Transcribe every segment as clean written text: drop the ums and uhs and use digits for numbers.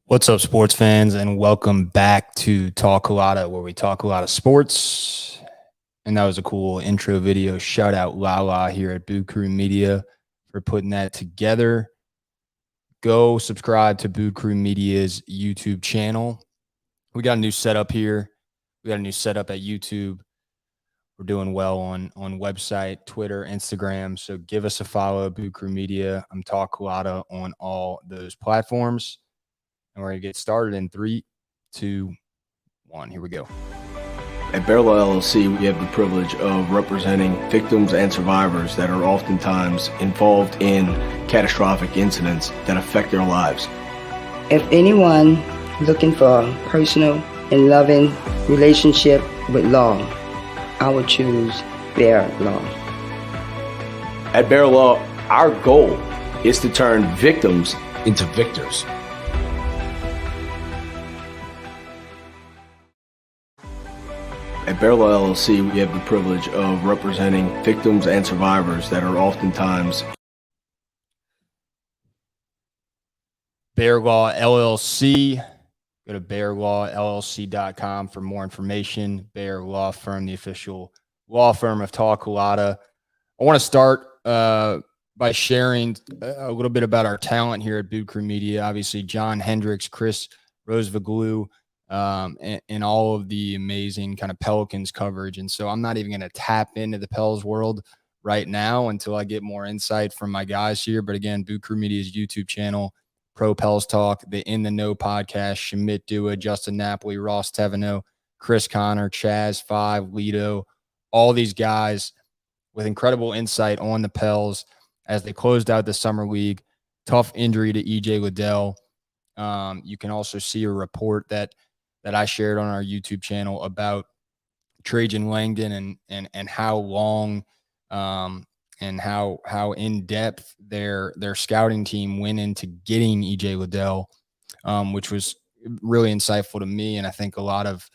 What's up, sports fans, and welcome back to Talk Culotta, where we talk a lot of sports. And that was a cool intro video. Shout out Lala here at Boo Crew Media for putting that together. Go subscribe to Boo Crew Media's YouTube channel. We got a new setup here. We got a new setup at YouTube. We're doing well on website, Twitter, Instagram. So give us a follow, Boo Crew Media. I'm Talk Culotta on all those platforms. And we're going to get started in 3, 2, 1. Here we go. At Bear Law LLC, we have the privilege of representing victims and survivors that are oftentimes involved in catastrophic incidents that affect their lives. If anyone looking for a personal and loving relationship with law, I would choose Bear Law. At Bear Law, our goal is to turn victims into victors. At Bear Law LLC, we have the privilege of representing victims and survivors that are oftentimes Bear Law LLC. Go to bearlawllc.com for more information. Bear Law Firm, the official law firm of Talk Culotta. I want to start by sharing a little bit about our talent here at Boo Crew Media. Obviously, John Hendricks, Chris Rosevaglu, and all of the amazing kind of Pelicans coverage. And so I'm not even going to tap into the Pels world right now until I get more insight from my guys here. But again, Boo Crew Media's YouTube channel, Pro Pels Talk, the In the Know podcast, Shamit Dua, Justin Napoli, Ross Teveno, Chris Connor, Chaz Five, Lido, all these guys with incredible insight on the Pels as they closed out the summer league. Tough injury to EJ Liddell. You can also see a report that I shared on our YouTube channel about Trajan Langdon and how long and how in depth their scouting team went into getting EJ Liddell, which was really insightful to me, and I think a lot of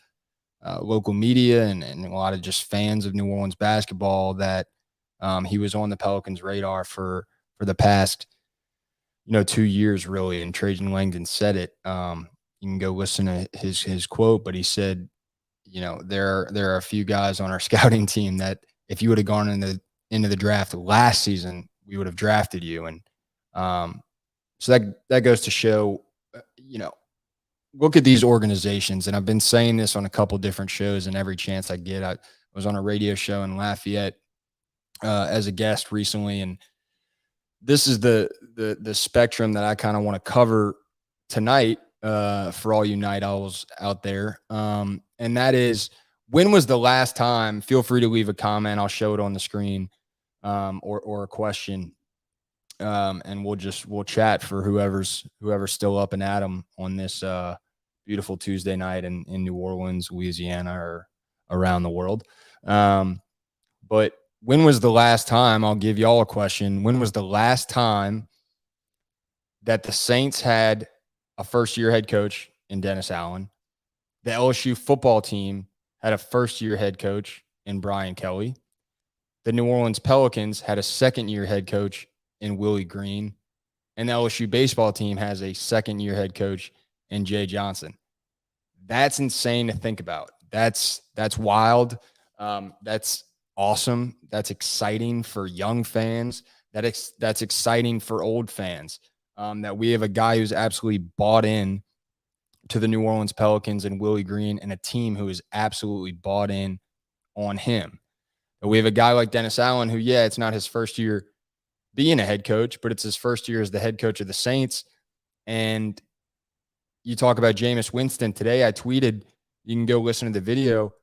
local media and a lot of just fans of New Orleans basketball that he was on the Pelicans' radar for the past 2 years really. And Trajan Langdon said it. You can go listen to his quote, but he said, there are a few guys on our scouting team that if you would have gone into the draft last season, we would have drafted you. And so that goes to show, look at these organizations. And I've been saying this on a couple different shows, and every chance I get, I was on a radio show in Lafayette as a guest recently. And this is the spectrum that I kind of want to cover tonight for all you night owls out there. And that is, when was the last time? Feel free to leave a comment. I'll show it on the screen, or a question. And we'll chat for whoever's still up and at 'em on this beautiful Tuesday night in New Orleans, Louisiana, or around the world. But when was the last time? I'll give y'all a question. When was the last time that the Saints had a first-year head coach in Dennis Allen? The LSU football team had a first-year head coach in Brian Kelly. The New Orleans Pelicans had a second-year head coach in Willie Green. And the LSU baseball team has a second-year head coach in Jay Johnson. That's insane to think about. That's wild. That's awesome. That's exciting for young fans. That's exciting for old fans. That we have a guy who's absolutely bought in to the New Orleans Pelicans and Willie Green, and a team who is absolutely bought in on him. But we have a guy like Dennis Allen who, it's not his first year being a head coach, but it's his first year as the head coach of the Saints. And you talk about Jameis Winston today. I tweeted, you can go listen to the video,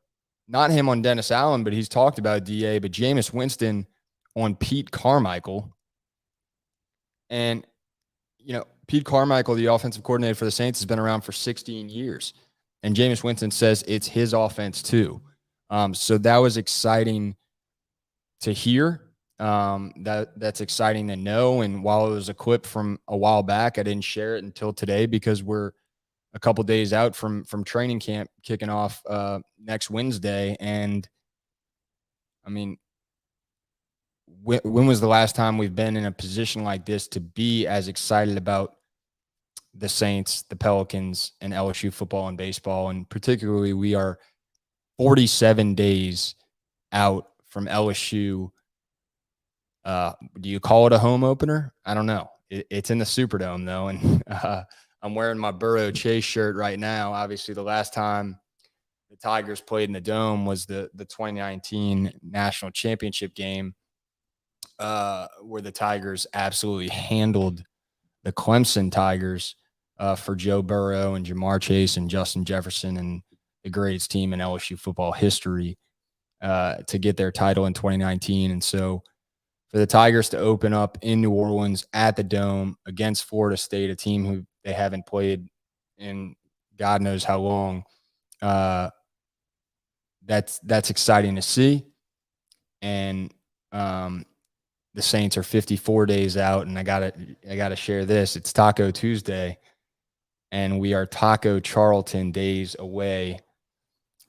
not him on Dennis Allen, but he's talked about DA, but Jameis Winston on Pete Carmichael. And, Pete Carmichael, the offensive coordinator for the Saints, has been around for 16 years. And Jameis Winston says it's his offense too. So that was exciting to hear. That's exciting to know. And while it was a clip from a while back, I didn't share it until today because we're a couple days out from training camp kicking off next Wednesday. And I mean, when was the last time we've been in a position like this to be as excited about the Saints, the Pelicans, and LSU football and baseball. And particularly, we are 47 days out from LSU. Do you call it a home opener? I don't know. It's in the Superdome, though. And I'm wearing my Burrow Chase shirt right now. Obviously, the last time the Tigers played in the Dome was the 2019 national championship game, where the Tigers absolutely handled the Clemson Tigers for Joe Burrow and Jamar Chase and Justin Jefferson and the greatest team in LSU football history to get their title in 2019. And so for the Tigers to open up in New Orleans at the Dome against Florida State, a team who they haven't played in God knows how long, that's exciting to see. And the Saints are 54 days out, and I gotta share this. It's Taco Tuesday, and we are Taco Charlton days away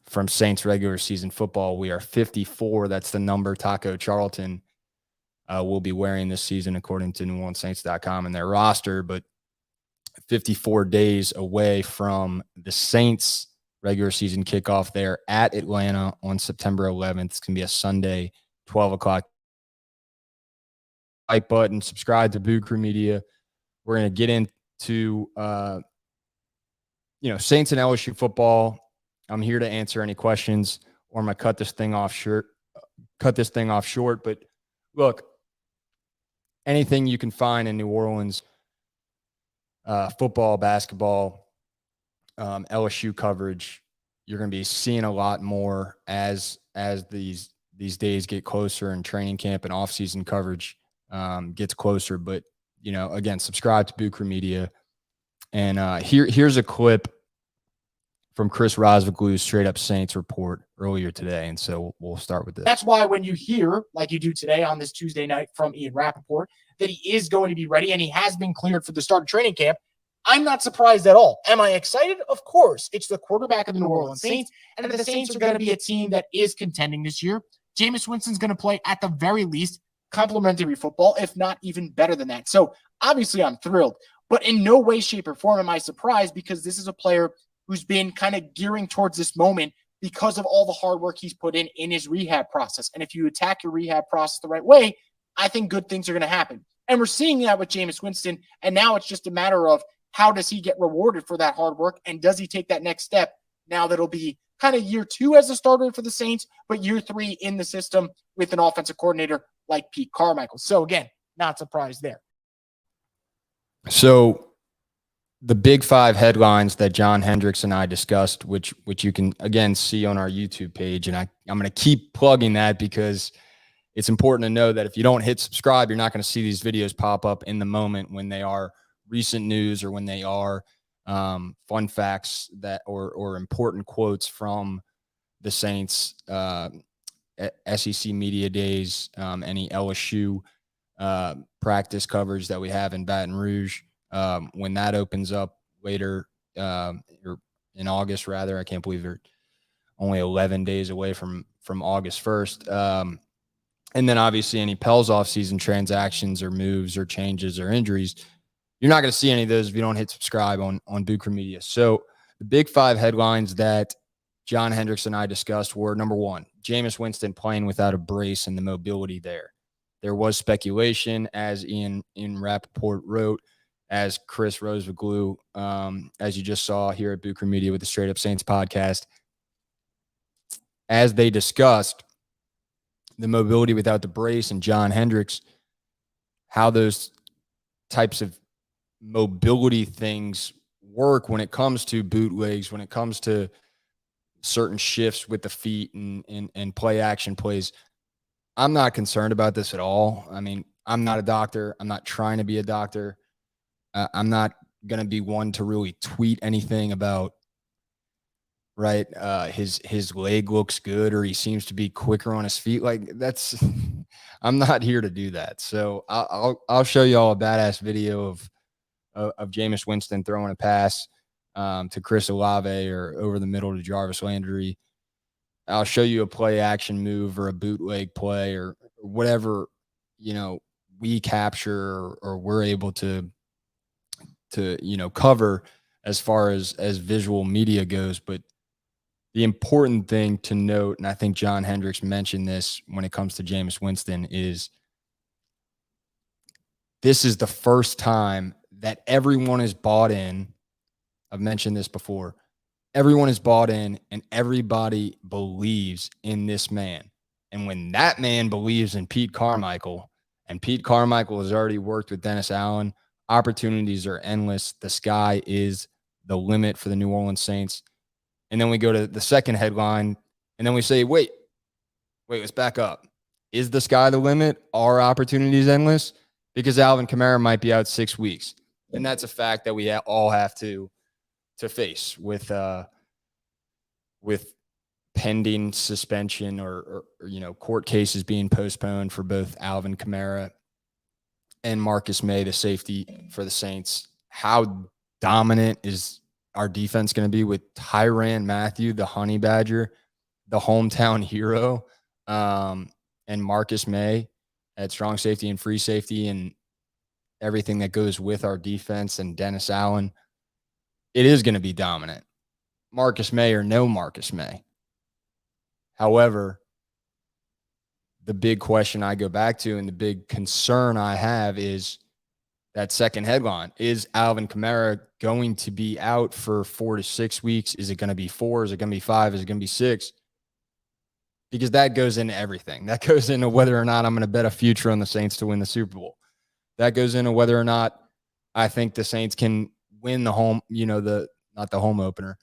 from Saints regular season football. We are 54. That's the number Taco Charlton will be wearing this season, according to NewOrleansSaints.com and their roster. But 54 days away from the Saints regular season kickoff there at Atlanta on September 11th. It's going to be a Sunday, 12 o'clock. Like button, subscribe to Boo Crew Media. We're going to get into, Saints and LSU football. I'm here to answer any questions, or I'm going to cut this thing off short. But look, anything you can find in New Orleans, football, basketball, LSU coverage, you're going to be seeing a lot more as these days get closer and training camp and off-season coverage gets closer. But, again, subscribe to Boo Crew Media. And here's a clip from Chris Rosviglu's Straight Up Saints report earlier today. And so we'll start with this. That's why when you hear, like you do today on this Tuesday night from Ian Rappaport, that he is going to be ready and he has been cleared for the start of training camp, I'm not surprised at all. Am I excited? Of course. It's the quarterback of the New Orleans Saints, and the Saints are going to be a team that is contending this year. Jameis Winston's going to play, at the very least, complimentary football, if not even better than that. So obviously I'm thrilled, but in no way, shape, or form am I surprised, because this is a player who's been kind of gearing towards this moment because of all the hard work he's put in his rehab process. And if you attack your rehab process the right way, I think good things are going to happen. And we're seeing that with Jameis Winston, and now it's just a matter of how does he get rewarded for that hard work, and does he take that next step now that'll be kind of year 2 as a starter for the Saints, but year 3 in the system with an offensive coordinator like Pete Carmichael. So again, not surprised there. So the Big 5 headlines that John Hendricks and I discussed, which you can, again, see on our YouTube page, and I'm going to keep plugging that because it's important to know that if you don't hit subscribe, you're not going to see these videos pop up in the moment when they are recent news or when they are fun facts that or important quotes from the Saints, SEC media days, any LSU practice coverage that we have in Baton Rouge. When that opens up later or in August, rather, I can't believe they're only 11 days away from August 1st. And then obviously any Pels off-season transactions or moves or changes or injuries, you're not going to see any of those if you don't hit subscribe on Boo Crew Media. So the Big 5 headlines that John Hendricks and I discussed were, number 1, Jameis Winston playing without a brace and the mobility there. There was speculation, as Ian Rappaport wrote, as Chris Rosviglu, as you just saw here at Boo Crew Media with the Straight Up Saints podcast, as they discussed the mobility without the brace, and John Hendricks, how those types of mobility things work when it comes to bootlegs, when it comes to certain shifts with the feet and play action plays. I'm not concerned about this at all. I mean, I'm not a doctor. I'm not trying to be a doctor. I'm not going to be one to really tweet anything about, right, his leg looks good or he seems to be quicker on his feet. Like, that's I'm not here to do that. So I'll show you all a badass video of Jameis Winston throwing a pass to Chris Olave or over the middle to Jarvis Landry. I'll show you a play action move or a bootleg play or whatever, we capture or we're able to cover as far as visual media goes. But the important thing to note, and I think John Hendricks mentioned this when it comes to Jameis Winston, is this is the first time that everyone is bought in. I've mentioned this before. Everyone is bought in and everybody believes in this man. And when that man believes in Pete Carmichael, and Pete Carmichael has already worked with Dennis Allen, opportunities are endless. The sky is the limit for the New Orleans Saints. And then we go to the second headline, and then we say, wait, let's back up. Is the sky the limit? Are opportunities endless? Because Alvin Kamara might be out 6 weeks. And that's a fact that we all have to face with pending suspension or court cases being postponed for both Alvin Kamara and Marcus May, the safety for the Saints. How dominant is our defense going to be with Tyrann Mathieu, the Honey Badger, the hometown hero, and Marcus May at strong safety and free safety and everything that goes with our defense, and Dennis Allen? It is going to be dominant. Marcus May or no Marcus May. However, the big question I go back to and the big concern I have is that second headline. Is Alvin Kamara going to be out for 4 to 6 weeks? Is it going to be 4? Is it going to be 5? Is it going to be 6? Because that goes into everything. That goes into whether or not I'm going to bet a future on the Saints to win the Super Bowl. That goes into whether or not I think the Saints can win the home, not the home opener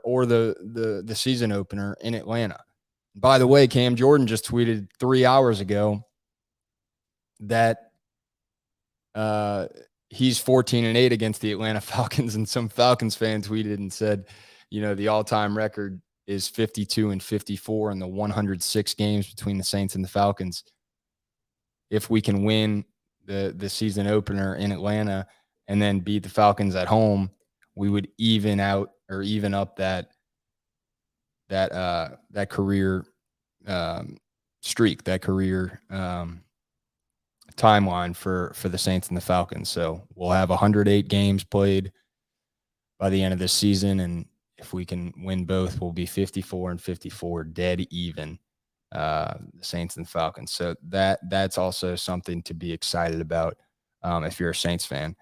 or the season opener in Atlanta. By the way, Cam Jordan just tweeted 3 hours ago that he's 14-8 against the Atlanta Falcons, and some Falcons fan tweeted and said, the all-time record is 52-54 in the 106 games between the Saints and the Falcons. If we can win the season opener in Atlanta and then beat the Falcons at home, we would even up that career streak, that career timeline for the Saints and the Falcons. So we'll have 108 games played by the end of this season, and if we can win both, we'll be 54-54, dead even, the Saints and Falcons. So that's also something to be excited about if you're a Saints fan.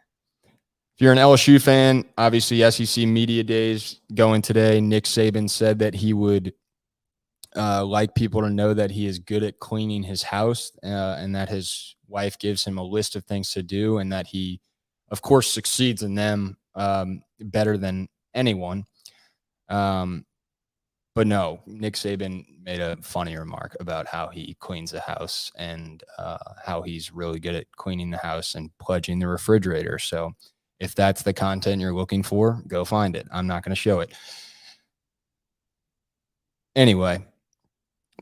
If you're an LSU fan, obviously SEC Media Days going today. Nick Saban said that he would like people to know that he is good at cleaning his house and that his wife gives him a list of things to do, and that he, of course, succeeds in them better than anyone. But no, Nick Saban made a funny remark about how he cleans the house and how he's really good at cleaning the house and pledging the refrigerator. So if that's the content you're looking for, go find it. I'm not going to show it. Anyway,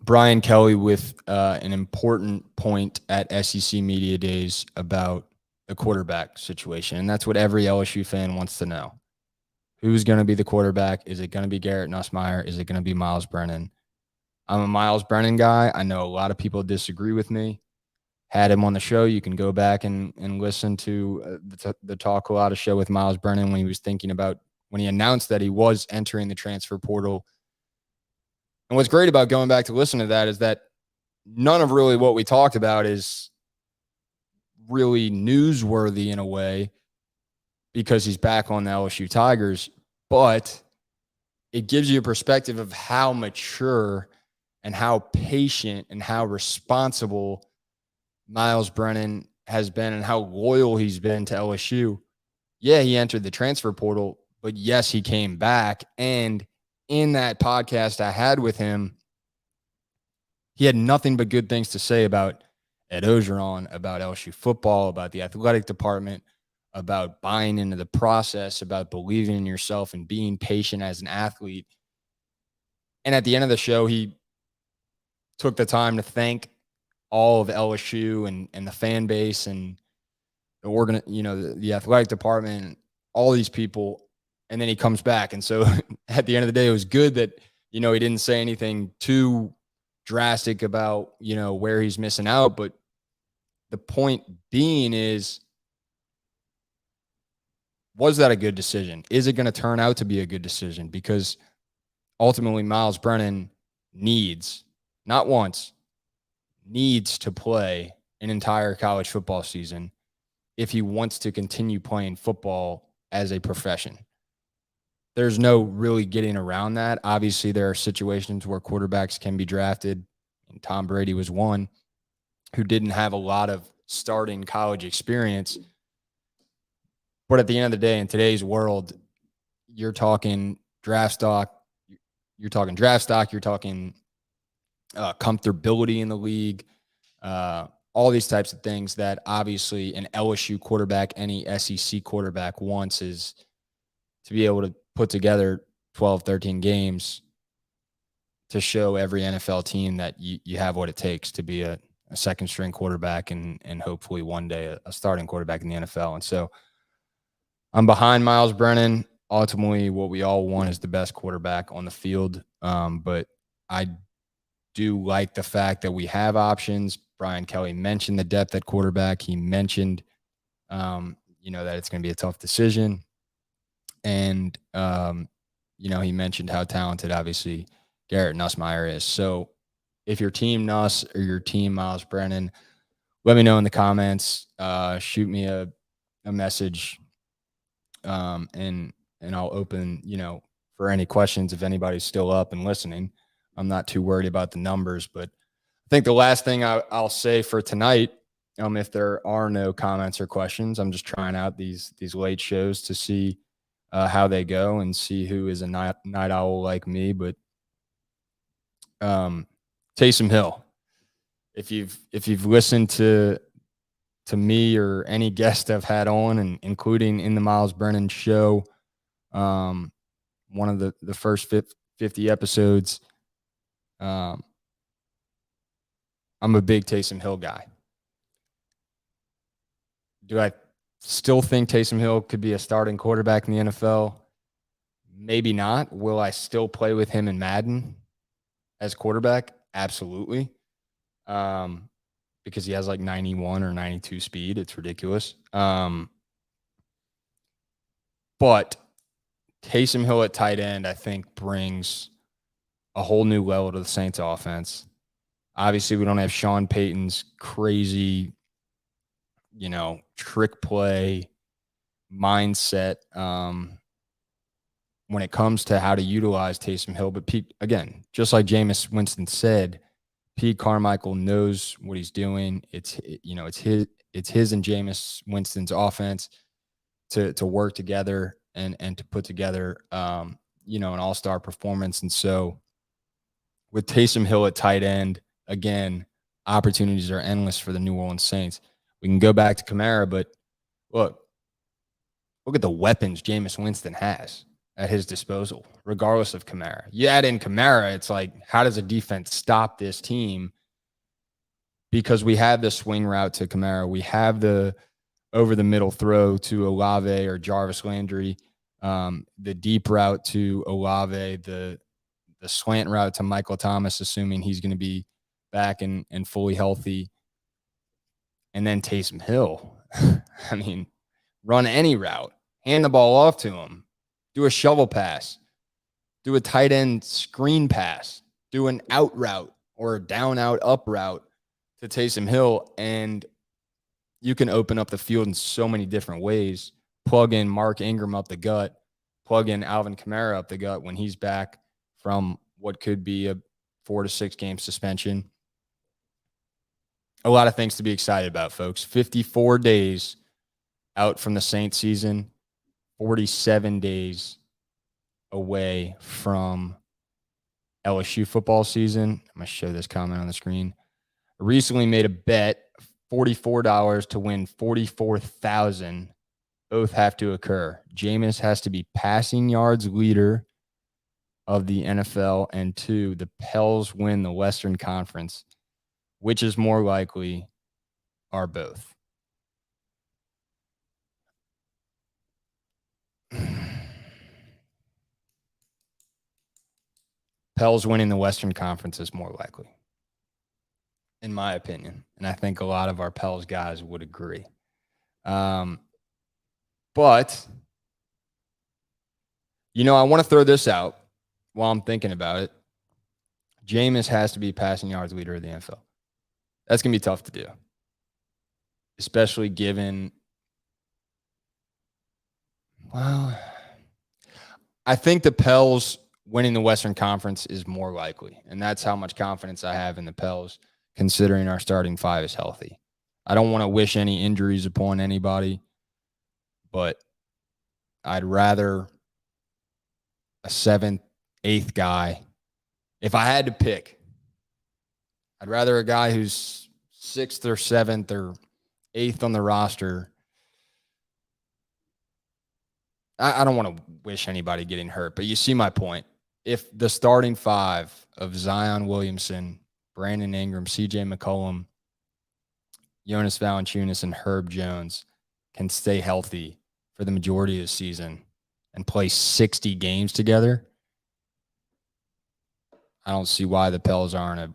Brian Kelly with an important point at SEC Media Days about the quarterback situation. And that's what every LSU fan wants to know. Who's going to be the quarterback? Is it going to be Garrett Nussmeier? Is it going to be Miles Brennan? I'm a Miles Brennan guy. I know a lot of people disagree with me. Had him on the show. You can go back and listen to the Talk Culotta show with Miles Brennan when he announced that he was entering the transfer portal. And what's great about going back to listen to that is that none of really what we talked about is really newsworthy in a way, because he's back on the LSU Tigers, but it gives you a perspective of how mature and how patient and how responsible Miles Brennan has been and how loyal he's been to LSU. Yeah, he entered the transfer portal, but yes, he came back. And in that podcast I had with him, he had nothing but good things to say about Ed Ogeron, about LSU football, about the athletic department, about buying into the process, about believing in yourself and being patient as an athlete. And at the end of the show, he took the time to thank all of LSU and the fan base and the athletic department, and all these people. And then he comes back. And so at the end of the day, it was good that, he didn't say anything too drastic about, where he's missing out. But the point being is, was that a good decision? Is it going to turn out to be a good decision? Because ultimately, Miles Brennan needs, not once, needs to play an entire college football season if he wants to continue playing football as a profession. There's no really getting around that. Obviously, there are situations where quarterbacks can be drafted, and Tom Brady was one who didn't have a lot of starting college experience. But at the end of the day, in today's world, you're talking draft stock, you're talking comfortability in the league, all these types of things that obviously an LSU quarterback, any SEC quarterback wants is to be able to put together 12, 13 games to show every NFL team that you have what it takes to be a second string quarterback and hopefully one day a starting quarterback in the NFL. And so I'm behind Miles Brennan. Ultimately, what we all want is the best quarterback on the field. But I do like the fact that we have options. Brian Kelly mentioned the depth at quarterback. He mentioned, that it's going to be a tough decision. And, he mentioned how talented, obviously, Garrett Nussmeier is. So if your team Nuss or your team Miles Brennan, let me know in the comments. Shoot me a message, and I'll open, for any questions if anybody's still up and listening. I'm not too worried about the numbers, but I think the last thing I'll say for tonight, if there are no comments or questions, I'm just trying out these late shows to see how they go and see who is a night owl like me. But Taysom Hill, if you've listened to me or any guest I've had on, and including in the Miles Brennan show, one of the first 50 episodes, I'm a big Taysom Hill guy. Do I still think Taysom Hill could be a starting quarterback in the NFL? Maybe not. Will I still play with him in Madden as quarterback? Absolutely. Because he has like 91 or 92 speed. It's ridiculous. But Taysom Hill at tight end, I think, brings a whole new level to the Saints offense. Obviously, we don't have Sean Payton's crazy, trick play mindset when it comes to how to utilize Taysom Hill. But Pete, again, just like Jameis Winston said, Pete Carmichael knows what he's doing. It's his and Jameis Winston's offense to work together and to put together an all-star performance. And so with Taysom Hill at tight end, again, opportunities are endless for the New Orleans Saints. We can go back to Kamara, but look at the weapons Jameis Winston has at his disposal, regardless of Kamara. You add in Kamara, it's like, how does a defense stop this team? Because we have the swing route to Kamara. We have the over-the-middle throw to Olave or Jarvis Landry, the deep route to Olave, the slant route to Michael Thomas, assuming he's going to be back and fully healthy. And then Taysom Hill. I mean, run any route, hand the ball off to him, do a shovel pass, do a tight end screen pass, do an out route or a down, out, up route to Taysom Hill, and you can open up the field in so many different ways. Plug in Mark Ingram up the gut, plug in Alvin Kamara up the gut when he's back from what could be a 4 to 6 game suspension. A lot of things to be excited about, folks. 54 days out from the Saints season, 47 days away from LSU football season. I'm going to show this comment on the screen. I recently made a bet, $44 to win $44,000. Both have to occur. Jameis has to be passing yards leader of the NFL, and 2, the Pels win the Western Conference. Which is more likely, are both. Pels winning the Western Conference is more likely, in my opinion. And I think a lot of our Pels guys would agree. But I want to throw this out while I'm thinking about it. Jameis has to be passing yards leader of the NFL. That's going to be tough to do, especially given, well, I think the Pels winning the Western Conference is more likely, and that's how much confidence I have in the Pels, considering our starting five is healthy. I don't want to wish any injuries upon anybody, but I'd rather a 7th, 8th guy. If I had to pick, I'd rather a guy who's 6th or 7th or 8th on the roster. I don't want to wish anybody getting hurt, but you see my point. If the starting five of Zion Williamson, Brandon Ingram, CJ McCollum, Jonas Valanciunas, and Herb Jones can stay healthy for the majority of the season and play 60 games together, I don't see why the Pels aren't a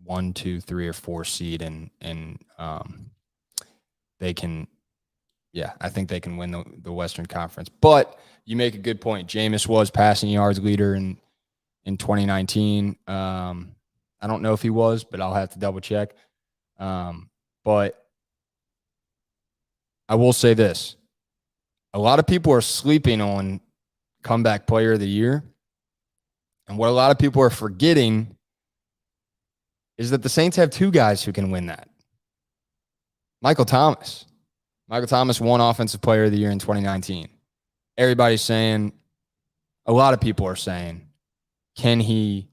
1, 2, 3, or 4 seed, and they can, I think they can win the Western Conference. But you make a good point. Jameis was passing yards leader in 2019. I don't know if he was, but I'll have to double check. But I will say this. A lot of people are sleeping on comeback player of the year. And what a lot of people are forgetting is that the Saints have 2 guys who can win that. Michael Thomas. Michael Thomas won Offensive Player of the Year in 2019. Everybody's saying, a lot of people are saying, can he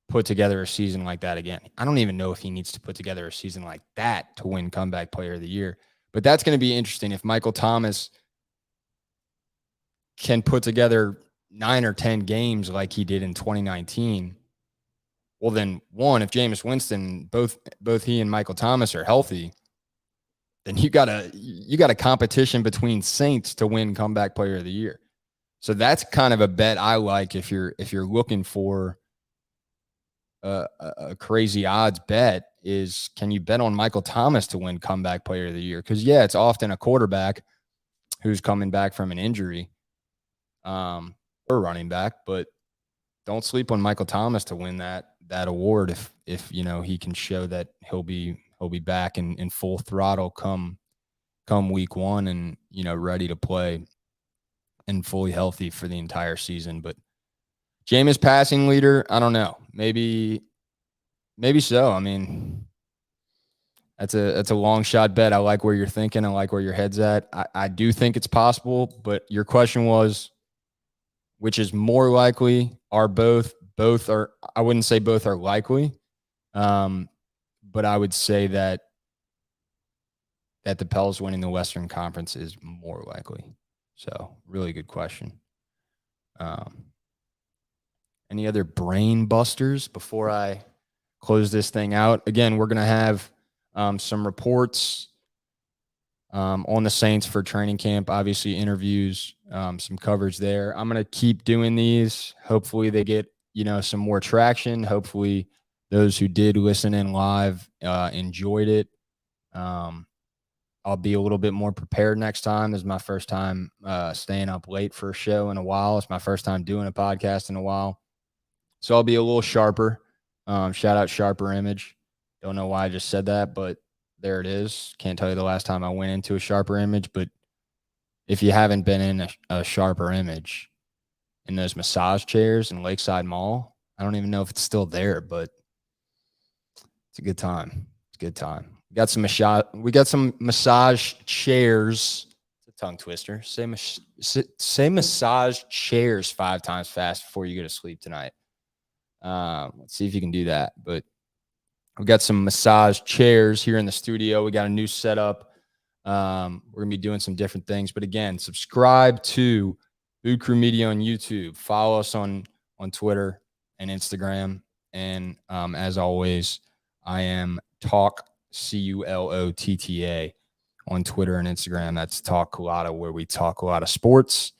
put together a season like that again? I don't even know if he needs to put together a season like that to win Comeback Player of the Year. But that's going to be interesting. If Michael Thomas can put together 9 or 10 games like he did in 2019, well then, one, if Jameis Winston, both he and Michael Thomas are healthy, then you got a competition between Saints to win Comeback Player of the Year. So that's kind of a bet I like if you're looking for a crazy odds bet, is can you bet on Michael Thomas to win Comeback Player of the Year? Because it's often a quarterback who's coming back from an injury, or running back, but don't sleep on Michael Thomas to win that award if he can show that he'll be back in full throttle come week 1 and ready to play and fully healthy for the entire season. But Jameis passing leader, I don't know. Maybe so. I mean, that's a long shot bet. I like where you're thinking. I like where your head's at. I do think it's possible, but your question was, which is more likely? Are both are, I wouldn't say both are likely. But I would say that the Pels winning the Western Conference is more likely. So, really good question. Any other brain busters before I close this thing out? Again, we're going to have some reports on the Saints for training camp, obviously interviews, some coverage there. I'm going to keep doing these. Hopefully they get, some more traction. Hopefully those who did listen in live enjoyed it. I'll be a little bit more prepared next time. This is my first time staying up late for a show in a while. It's my first time doing a podcast in a while. So I'll be a little sharper. Shout out Sharper Image. Don't know why I just said that, but there it is. Can't tell you the last time I went into a Sharper Image, but if you haven't been in a Sharper Image in those massage chairs in Lakeside Mall, I don't even know if it's still there, but it's a good time. It's a good time. We got some massage chairs. It's a tongue twister. Say massage chairs 5 times fast before you go to sleep tonight. Let's see if you can do that. But we got some massage chairs here in the studio. We got a new setup. We're going to be doing some different things. But again, subscribe to Food Crew Media on YouTube. Follow us on Twitter and Instagram. And as always, I am Talk Culotta on Twitter and Instagram. That's Talk Culotta, where we talk a lot of sports.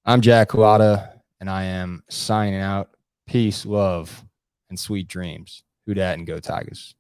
I'm Jack Culotta, and I am signing out. Peace, love, and sweet dreams. Who dat and go Tigers.